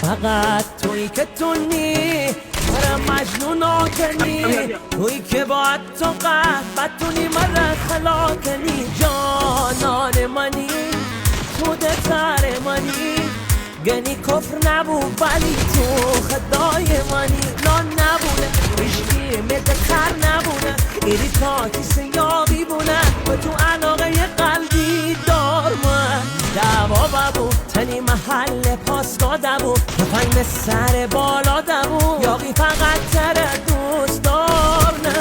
فقط تویی که تو نی مرا مجنون آکنی، تویی که باید تو قهر بدونی مرا خلا کنی. جانان منی تو دتر منی، گنی کفر نبود ولی تو خدای منی. لان نبونه عشقی مدتر نبونه، ایری تا کسی یابی بونه و تو علاقه قلبی دار من. دعوا ببو تنی محل پاس دادمو، تفنگ سر بالا دمو، یاقی فقط تره دوست دار نه.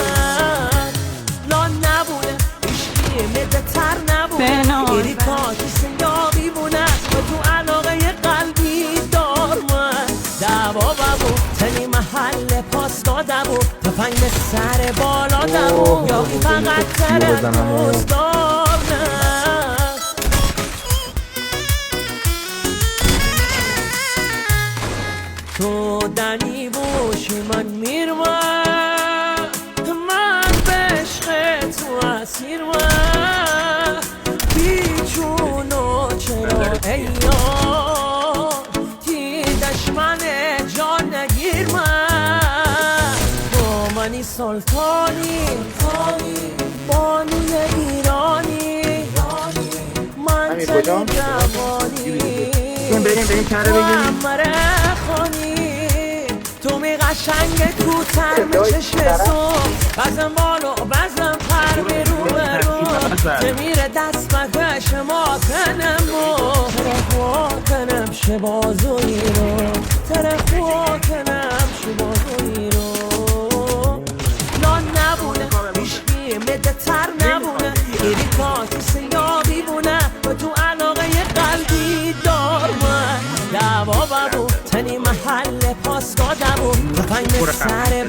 لان نبونه عشقی مدتر نبونه، ایری تا کسی یابی بونه و تو علاقه قلبی دار من. دعوا ببو تنی محل پاس دادمو، تفنگ سر بالا دمو، یاقی فقط تره دوست دار نه. تو دنی باشی من میرم، من به عشق تو اسیر بیچونو چرا ایار تی دشمن جان نگیر من. تو منی سلطانی بانوی ایرانی، من تنی جوانی تو امره خانی. تو می قشنگ تو ترم چشم تو، بزن بالو بزن پر می رو برو، تمیره دست مکش ما کنم و ترخوا کنم شبازوی رو، ترخوا کنم شبازوی رو. لان نبونه عشقی مدتر نبونه، ایری تا کسی یابی بونه و تو علاقه قلبی دار من. دعوا ببو تنی محل پاس دادمو، تفنگ سر